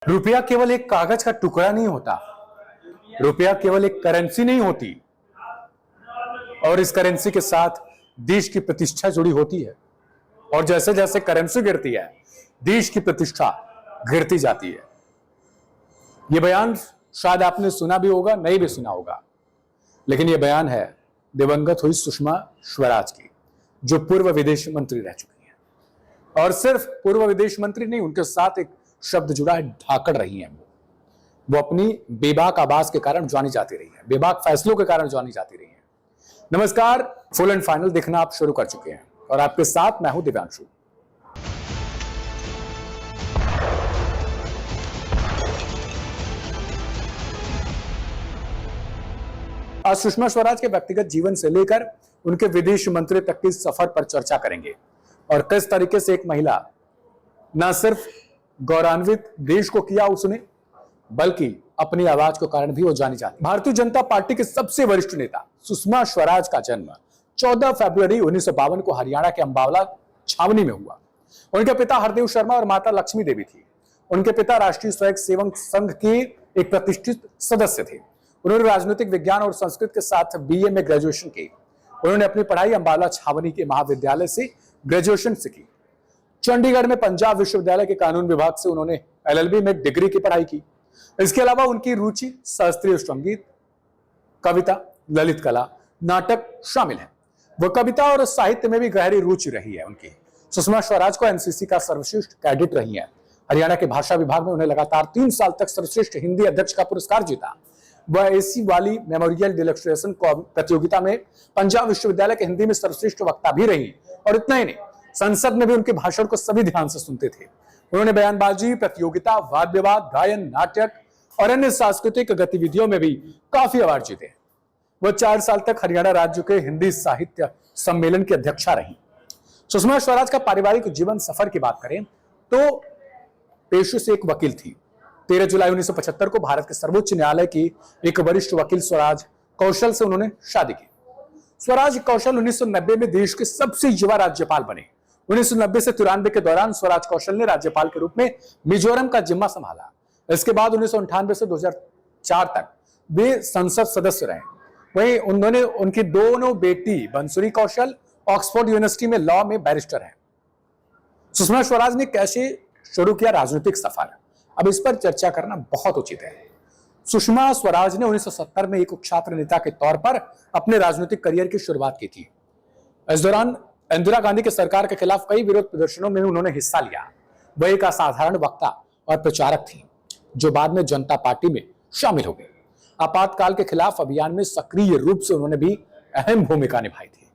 रुपया केवल एक कागज का टुकड़ा नहीं होता। रुपया केवल एक करेंसी नहीं होती और इस करेंसी के साथ देश की प्रतिष्ठा जुड़ी होती है। और जैसे जैसे करेंसी गिरती है, देश की प्रतिष्ठा गिरती जाती है। यह बयान शायद आपने सुना भी होगा, नहीं भी सुना होगा, लेकिन यह बयान है दिवंगत हुई सुषमा स्वराज की, जो पूर्व विदेश मंत्री रह चुकी हैं। और सिर्फ पूर्व विदेश मंत्री नहीं, उनके साथ एक शब्द जुड़ा है, धाकड़ रही हैं। वो अपनी बेबाक आवाज के कारण जानी जाती रही है, बेबाक फैसलों के कारण जानी जाती रही है। नमस्कार, फुल एंड फाइनल देखना आप शुरू कर चुके हैं और आपके साथ मैं हूं दिव्यांशु। आज सुषमा स्वराज के व्यक्तिगत जीवन से लेकर उनके विदेश मंत्री तक के सफर पर चर्चा करेंगे और किस तरीके से एक महिला न सिर्फ गौरवान्वित देश को किया उसने, बल्कि अपनी आवाज के कारण भी वो जानी जाती। भारतीय जनता पार्टी के सबसे वरिष्ठ नेता सुषमा स्वराज का जन्म 14 फरवरी 1952 को हरियाणा के अंबाला छावनी में हुआ। उनके पिता हरदेव शर्मा और माता लक्ष्मी देवी थी। उनके पिता राष्ट्रीय स्वयं सेवक संघ के एक प्रतिष्ठित सदस्य थे। उन्होंने राजनीतिक विज्ञान और संस्कृत के साथ बीए में ग्रेजुएशन की। उन्होंने अपनी पढ़ाई अंबाला छावनी के महाविद्यालय से ग्रेजुएशन से की। चंडीगढ़ में पंजाब विश्वविद्यालय के कानून विभाग से उन्होंने एलएलबी में डिग्री की पढ़ाई की। इसके अलावा उनकी रुचि शास्त्रीय संगीत, कविता, ललित कला, नाटक शामिल है। वह कविता और साहित्य में भी गहरी रुचि रही है उनकी। सुषमा स्वराज को एनसीसी का सर्वश्रेष्ठ कैडेट रही है। हरियाणा के भाषा विभाग में उन्हें लगातार 3 साल तक सर्वश्रेष्ठ हिंदी अध्यक्ष का पुरस्कार जीता। वह एसी वाली मेमोरियल डिलेक्ट्रेशन प्रतियोगिता में पंजाब विश्वविद्यालय के हिंदी में सर्वश्रेष्ठ वक्ता भी रही। और इतना ही नहीं, संसद में भी उनके भाषण को सभी ध्यान से सुनते थे। उन्होंने बयानबाजी प्रतियोगिता, वाद विवाद, गायन, नाटक और अन्य सांस्कृतिक गतिविधियों में भी काफी अवार्ड जीते। वह 4 साल तक हरियाणा राज्य के हिंदी साहित्य सम्मेलन की अध्यक्षा रही। सुषमा स्वराज का पारिवारिक जीवन सफर की बात करें तो पेशे से एक वकील थी। 13 जुलाई 1975 को भारत के सर्वोच्च न्यायालय की एक वरिष्ठ वकील स्वराज कौशल से उन्होंने शादी की। स्वराज कौशल 1990 में देश के सबसे युवा राज्यपाल बने। 1990 से 93 के दौरान स्वराज कौशल ने राज्यपाल के रूप में मिजोरम का जिम्मा संभाला। इसके बाद 1998 से 2004 तक वे संसद सदस्य रहे। वहीं उन्होंने उनकी दोनों बेटी बंसुरी कौशल ऑक्सफोर्ड यूनिवर्सिटी में लॉ में बैरिस्टर है। सुषमा स्वराज ने कैसे शुरू किया राजनीतिक सफर, अब इस पर चर्चा करना बहुत उचित है। सुषमा स्वराज ने 1970 में एक छात्र नेता के तौर पर अपने राजनीतिक करियर की शुरुआत की थी। इस दौरान इंदिरा गांधी की सरकार के खिलाफ कई विरोध प्रदर्शनों में उन्होंने हिस्सा लिया। वह एक असाधारण वक्ता और प्रचारक थी, जो बाद में जनता पार्टी में शामिल हो गई। आपातकाल के खिलाफ अभियान में सक्रिय रूप से उन्होंने भी अहम भूमिका निभाई थी।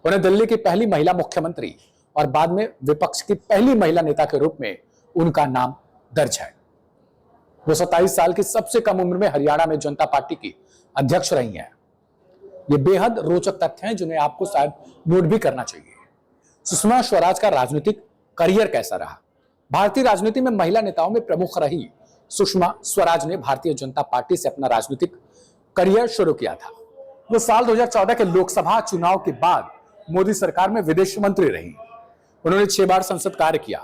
उन्हें दिल्ली की पहली महिला मुख्यमंत्री और बाद में विपक्ष की पहली महिला नेता के रूप में उनका नाम दर्ज है। वो 27 साल की सबसे कम उम्र में हरियाणा में जनता पार्टी की अध्यक्ष रही हैं। ये बेहद रोचक तथ्य हैं जिन्हें आपको शायद नोट भी करना चाहिए। सुषमा स्वराज का राजनीतिक करियर कैसा रहा? भारतीय राजनीति में महिला नेताओं में प्रमुख रही सुषमा स्वराज ने भारतीय जनता पार्टी से अपना राजनीतिक करियर शुरू किया था। वो साल 2014 के लोकसभा चुनाव के बाद मोदी सरकार में विदेश मंत्री रही। उन्होंने 6 बार संसद कार्य किया।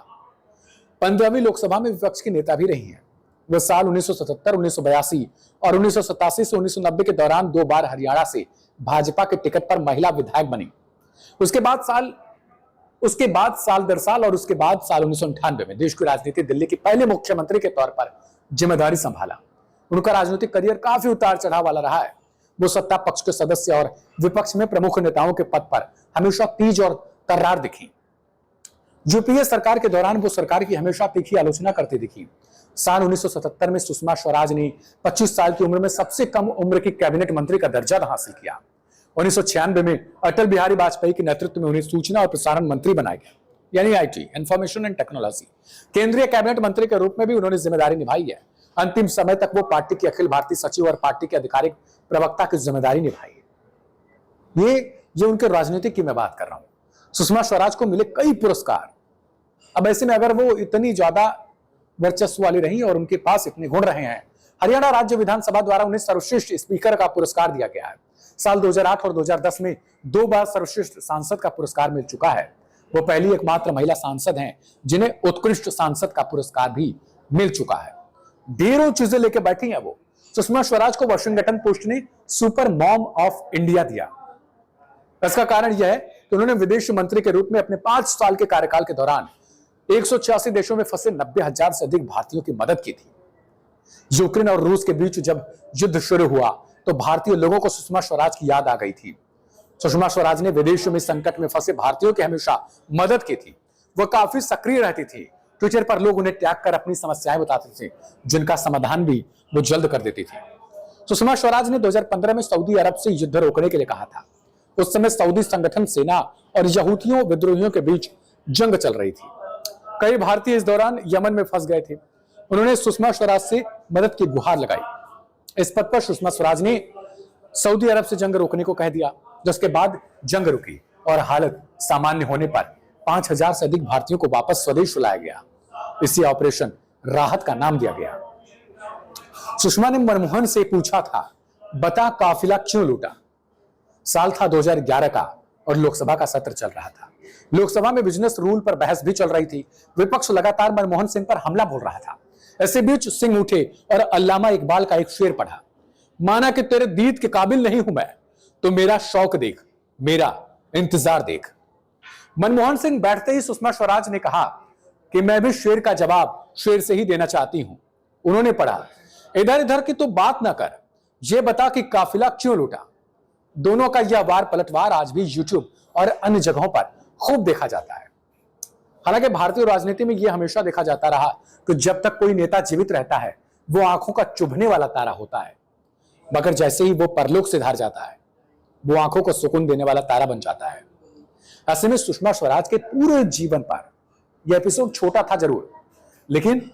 15वीं लोकसभा में विपक्ष की नेता भी रही हैं। वह साल 1977, 1982 और 1987 से 1990 के दौरान 2 बार हरियाणा से भाजपा के टिकट पर महिला विधायक बनी। उसके बाद साल दर साल और उसके बाद साल 1998 में देश की राजनीति दिल्ली की पहले मुख्यमंत्री के तौर पर जिम्मेदारी संभाला। उनका राजनीतिक करियर काफी उतार चढ़ाव वाला रहा है। वो सत्ता पक्ष के सदस्य और विपक्ष में प्रमुख नेताओं के पद पर हमेशा तेज और तर्रार दिखी। यूपीए सरकार के दौरान वो सरकार की हमेशा तीखी आलोचना करती दिखी। साल 1977 में सुषमा स्वराज ने 25 साल की उम्र में सबसे कम उम्र की कैबिनेट मंत्री का दर्जा हासिल किया। 1996 में अटल बिहारी वाजपेयी के नेतृत्व में उन्हें सूचना और प्रसारण मंत्री बनाया गया, यानी आईटी, इंफॉर्मेशन एंड टेक्नोलॉजी। केंद्रीय कैबिनेट मंत्री के रूप में भी उन्होंने जिम्मेदारी निभाई है। अंतिम समय तक वो पार्टी के अखिल भारतीय सचिव और पार्टी के आधिकारिक प्रवक्ता की जिम्मेदारी निभाई है। ये उनके राजनीतिक की मैं बात कर रहा हूं। सुषमा स्वराज को मिले कई पुरस्कार। अब ऐसे में अगर वो इतनी ज्यादा वर्चस्व वाली रही और उनके पास इतने गुण रहे हैं, हरियाणा राज्य विधानसभा द्वारा उन्हें सर्वश्रेष्ठ स्पीकर का पुरस्कार दिया गया है। साल 2008 और 2010 में 2 बार सर्वश्रेष्ठ सांसद का पुरस्कार मिल चुका है। वो पहली एकमात्र महिला सांसद हैं जिन्हें उत्कृष्ट सांसद का पुरस्कार भी मिल चुका है। ढेरों चीजें लेके बैठी हैं वो। सुषमा स्वराज को वॉशिंगटन पोस्ट ने सुपर मॉम ऑफ इंडिया दिया। इसका कारण यह है कि उन्होंने विदेश मंत्री के रूप में अपने 5 साल के कार्यकाल के दौरान 186 देशों में फंसे 90,000 से अधिक भारतीयों की मदद की थी। यूक्रेन और रूस के बीच जब युद्ध शुरू हुआ तो भारतीय लोगों को सुषमा स्वराज की याद आ गई थी। सुषमा स्वराज ने विदेशों में संकट में फंसे भारतीयों की हमेशा मदद की थी। वह काफी सक्रिय रहती थी। ट्विटर पर लोग उन्हें टैग कर अपनी समस्याएं बताते थे, जिनका समाधान भी वो जल्द कर देती थी। सुषमा स्वराज ने 2015 में सऊदी अरब से युद्ध रोकने के लिए कहा था। उस समय सऊदी संगठन सेना और यहूदियों विद्रोहियों के बीच जंग चल रही थी। कई भारतीय इस दौरान यमन में फंस गए थे। उन्होंने सुषमा स्वराज से मदद की गुहार लगाई। इस पद पर सुषमा स्वराज ने सऊदी अरब से जंग रोकने को कह दिया, जिसके बाद जंग रुकी और हालत सामान्य होने पर 5,000 से अधिक भारतीयों को वापस स्वदेश लाया गया। इसी ऑपरेशन राहत का नाम दिया गया। सुषमा ने मनमोहन से पूछा था, बता काफिला क्यों लूटा। साल था 2011 का और लोकसभा का सत्र चल रहा था। लोकसभा में बिजनेस रूल पर बहस भी चल रही थी। विपक्ष लगातार मनमोहन सिंह पर हमला बोल रहा था। ऐसे बीच सिंह उठे और अल्लामा इकबाल का एक शेर पढ़ा, माना कि तेरे दीद के काबिल नहीं हूं मैं, तो मेरा शौक देख, मेरा इंतजार देख। मनमोहन सिंह बैठते ही सुषमा स्वराज ने कहा कि मैं भी शेर का जवाब शेर से ही देना चाहती हूं। उन्होंने पढ़ा, इधर इधर की तो बात ना कर, यह बता कि काफिला क्यों लूटा। दोनों का यह वार पलटवार आज भी यूट्यूब और अन्य जगहों पर खूब देखा जाता है। हालांकि भारतीय राजनीति में यह हमेशा देखा जाता रहा कि जब तक कोई नेता जीवित रहता है वो आंखों का चुभने वाला तारा होता है, मगर जैसे ही वो परलोक से धार जाता है वो आंखों को सुकून देने वाला तारा बन जाता है। ऐसे में सुषमा स्वराज के पूरे जीवन पर यह एपिसोड छोटा था जरूर, लेकिन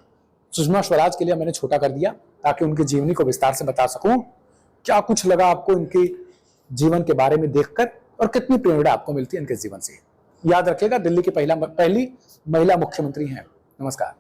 सुषमा स्वराज के लिए मैंने छोटा कर दिया ताकि उनकी जीवनी को विस्तार से बता सकूं। क्या कुछ लगा आपको इनके जीवन के बारे में देखकर और कितनी प्रेरणा आपको मिलती है इनके जीवन से। याद रखिएगा, दिल्ली की पहली महिला मुख्यमंत्री हैं। नमस्कार।